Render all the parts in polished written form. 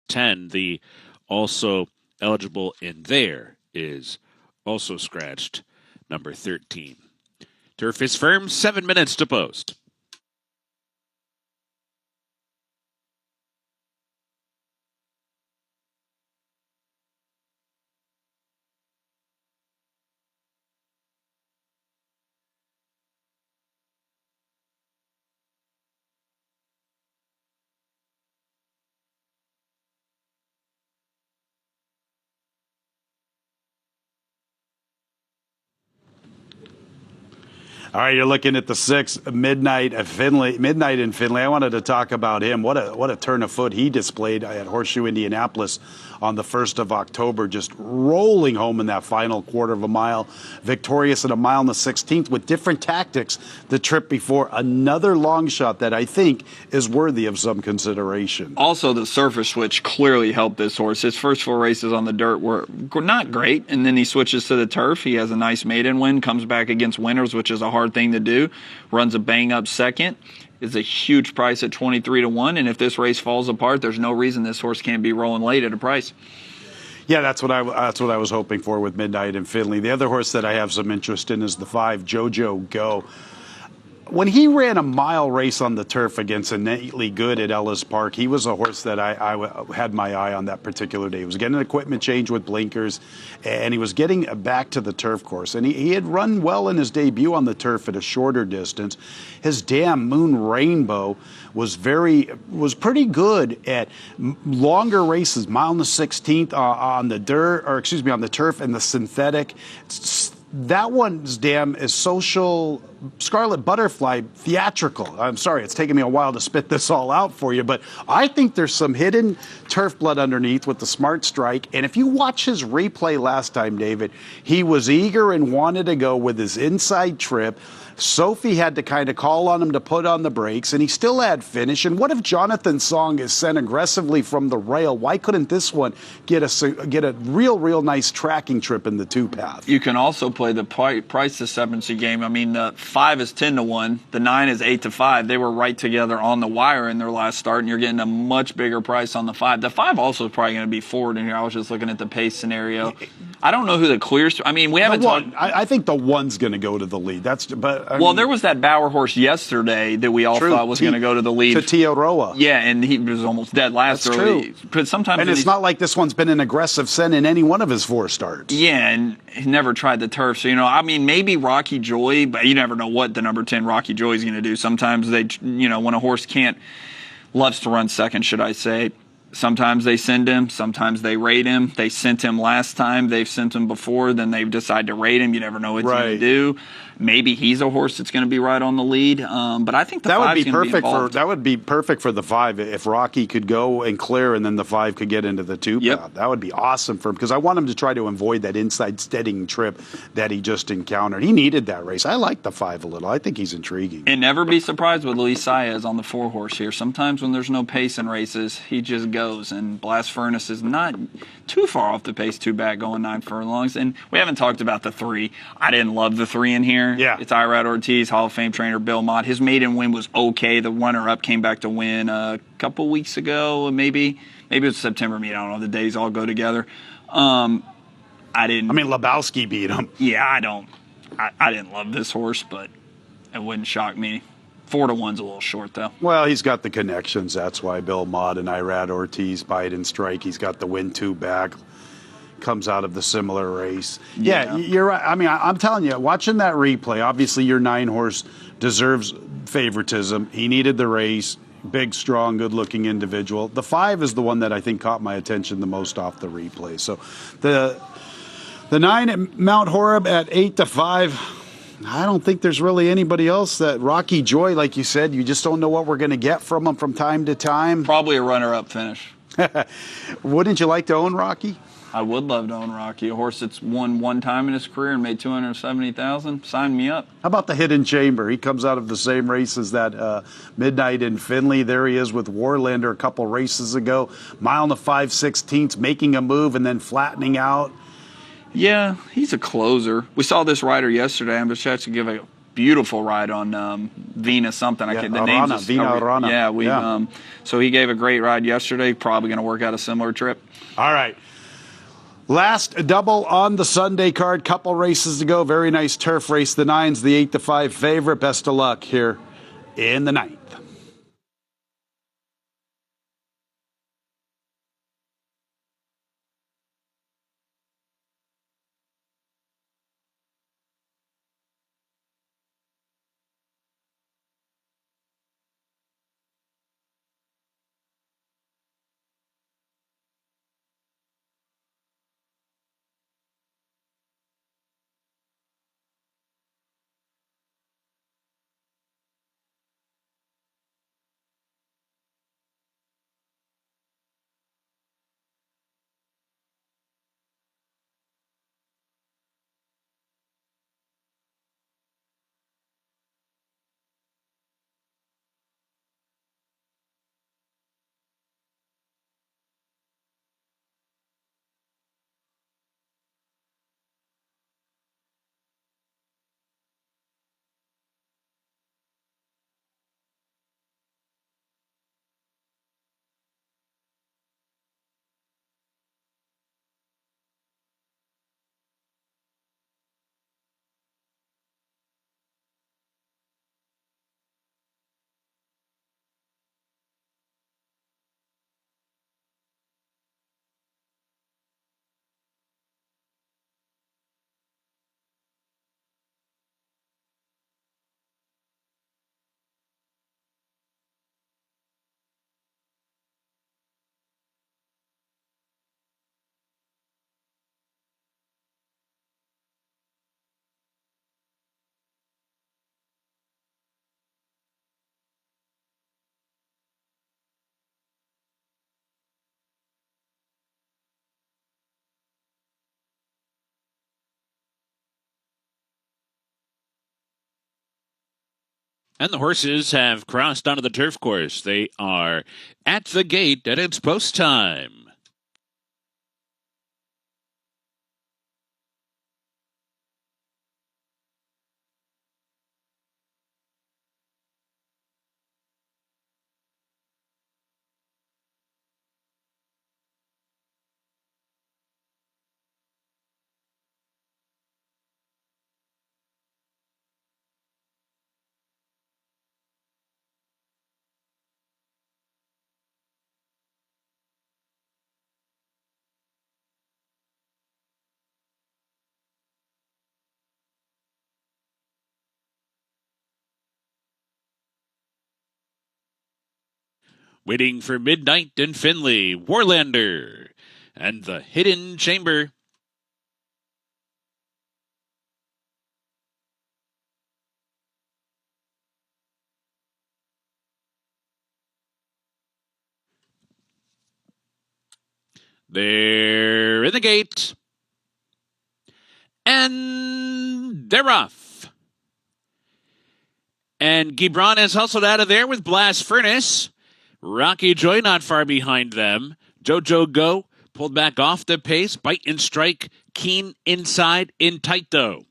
10. The also eligible in there is also scratched number 13. Turf is firm, 7 minutes to post. All right, you're looking at the 6, Midnight in Findlay. I wanted to talk about him. What a turn of foot he displayed at Horseshoe Indianapolis on the 1st of October, just rolling home in that final quarter of a mile, victorious at a mile and the 16th with different tactics the trip before. Another long shot that I think is worthy of some consideration. Also, the surface switch clearly helped this horse. His first 4 races on the dirt were not great, and then he switches to the turf. He has a nice maiden win, comes back against winners, which is a hard thing to do, runs a bang-up second. Is a huge price at 23-1, and if this race falls apart, there's no reason this horse can't be rolling late at a price. Yeah, that's what I was hoping for with Midnight in Findlay. The other horse that I have some interest in is the 5, Jojo Go. When he ran a mile race on the turf against Innately Good at Ellis Park, he was a horse that I had my eye on that particular day. He was getting an equipment change with blinkers, and he was getting back to the turf course. And he had run well in his debut on the turf at a shorter distance. His Damn Moon Rainbow was pretty good at longer races, mile and the 16th on the on the turf and the synthetic. That one's dam is social Scarlet Butterfly theatrical. I'm sorry, it's taken me a while to spit this all out for you, but I think there's some hidden turf blood underneath with the smart strike. And if you watch his replay last time, David, he was eager and wanted to go with his inside trip. Sophie had to kind of call on him to put on the brakes, and he still had finish. And what if Jonathan Song is sent aggressively from the rail? Why couldn't this one get a real nice tracking trip in the 2-path? You can also play the price discrepancy game. I mean, 5 is 10-1, the 9 is 8-5. They were right together on the wire in their last start, and you're getting a much bigger price on the 5. The 5 also is probably going to be forward in here. I was just looking at the pace scenario. I don't know who the clears. I mean, we haven't talked. I think the 1's going to go to the lead. There was that Bauer horse yesterday that we all thought was going to go to the lead. Tatio Roa. Yeah, and he was almost dead last early. But sometimes, and it's not like this one's been an aggressive send in any one of his 4 starts. Yeah, and he never tried the turf. So, I mean, maybe Rocky Joy, but you never know what the number 10 Rocky Joy is going to do. Sometimes they, when a horse loves to run second, should I say, sometimes they send him, sometimes they rate him. They sent him last time, they've sent him before, then they decide to rate him. You never know what he's going to do. Maybe he's a horse that's going to be right on the lead. But I think the 5's going to be involved. That would be perfect for the 5 if Rocky could go and clear, and then the 5 could get into the 2 path. That would be awesome for him, because I want him to try to avoid that inside steadying trip that he just encountered. He needed that race. I like the 5 a little. I think he's intriguing. And never be surprised with Luis Saez on the 4 horse here. Sometimes when there's no pace in races, he just goes. And Blast Furnace is not too far off the pace, too bad, going 9 furlongs. And we haven't talked about the 3. I didn't love the 3 in here. Yeah. It's Irad Ortiz, Hall of Fame trainer Bill Mott. His maiden win was okay. The runner-up came back to win a couple weeks ago, maybe it was September meet. I don't know. The days all go together. Lebowski beat him. Yeah, I didn't love this horse, but it wouldn't shock me. 4-1's a little short, though. Well, he's got the connections. That's why Bill Mott and Irad Ortiz bite and strike. He's got the win 2 back. Comes out of the similar race. Yeah, you're right. I mean, I'm telling you, watching that replay, obviously your 9 horse deserves favoritism. He needed the race. Big, strong, good-looking individual. The 5 is the one that I think caught my attention the most off the replay. So the 9 at Mount Horeb at 8-5. I don't think there's really anybody else that Rocky Joy, like you said, you just don't know what we're going to get from him from time to time. Probably a runner-up finish. Wouldn't you like to own Rocky? I would love to own Rocky, a horse that's won 1 time in his career and made $270,000. Sign me up. How about the Hidden Chamber? He comes out of the same race as that Midnight in Findlay. There he is with Warlander a couple races ago. Mile and the 5/16, making a move and then flattening out. Yeah, he's a closer. We saw this rider yesterday. I'm just trying to give a beautiful ride on Vina something. I Yeah, can't. The names. Arana, Vina Arana. Yeah, we. Yeah. So he gave a great ride yesterday. Probably going to work out a similar trip. All right. Last double on the Sunday card. Couple races to go. Very nice turf race. The 9's the 8-5 favorite. Best of luck here in the 9th. And the horses have crossed onto the turf course. They are at the gate, and it's post time. Waiting for Midnight and Finley, Warlander, and the Hidden Chamber. They're in the gate. And they're off. And Gibran has hustled out of there with Blast Furnace. Rocky Joy not far behind them. Jojo Go pulled back off the pace. Bite and Strike. Keen inside in tight though.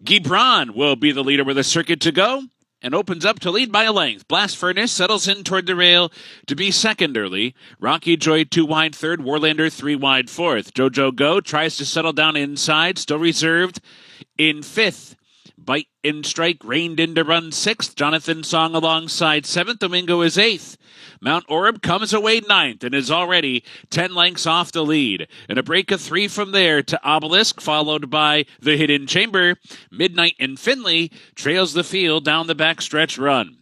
Gibran will be the leader with a circuit to go and opens up to lead by a length. Blast Furnace settles in toward the rail to be second early. Rocky Joy 2 wide third. Warlander 3 wide fourth. Jojo Go tries to settle down inside. Still reserved in fifth. Bite and Strike reined in to run sixth. Jonathan Song alongside seventh. Domingo is eighth. Mount Orb comes away ninth and is already 10 lengths off the lead. And a break of 3 from there to Obelisk, followed by the Hidden Chamber. Midnight and Finley trails the field down the backstretch run.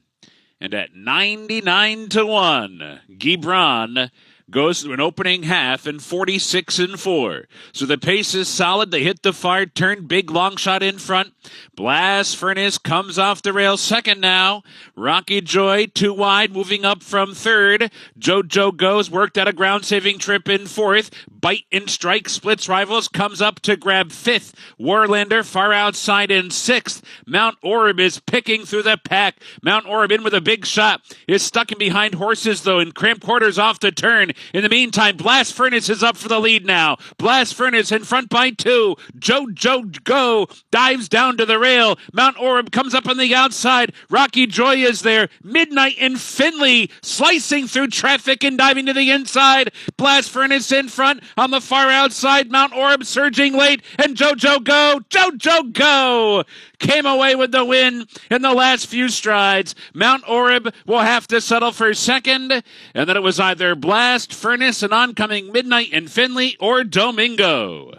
And at 99-1, Gibran goes through an opening half and 46-4. So the pace is solid. They hit the far turn. Big long shot in front. Blast Furnace comes off the rail second now. Rocky Joy 2 wide, moving up from third. Jojo Goes worked out a ground-saving trip in fourth. Bite and Strike splits rivals, comes up to grab fifth. Warlander far outside in sixth. Mount Orb is picking through the pack. Mount Orb in with a big shot. Is stuck in behind horses though in cramped quarters off the turn. In the meantime, Blast Furnace is up for the lead now. Blast Furnace in front by 2. JoJo Go dives down to the rail. Mount Orab comes up on the outside. Rocky Joy is there. Midnight and Finley slicing through traffic and diving to the inside. Blast Furnace in front on the far outside. Mount Orab surging late. And JoJo Go came away with the win in the last few strides. Mount Orab will have to settle for second, and then it was either Blast Furnace and oncoming Midnight and Finley or Domingo.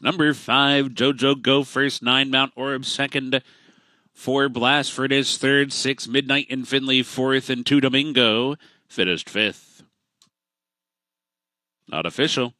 Number 5, JoJo Go first, 9 Mount Orab second, 4 Blast Furnace third, 6 Midnight and Finley fourth, and 2 Domingo finished fifth. Not official.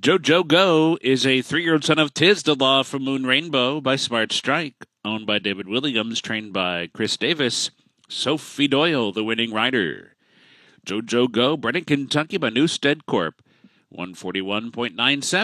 JoJo Go is a 3-year-old son of Tisdalaw from Moon Rainbow by Smart Strike, owned by David Williams, trained by Chris Davis. Sophie Doyle, the winning rider. JoJo Go, bred in Kentucky by Newstead Corp. 141.97.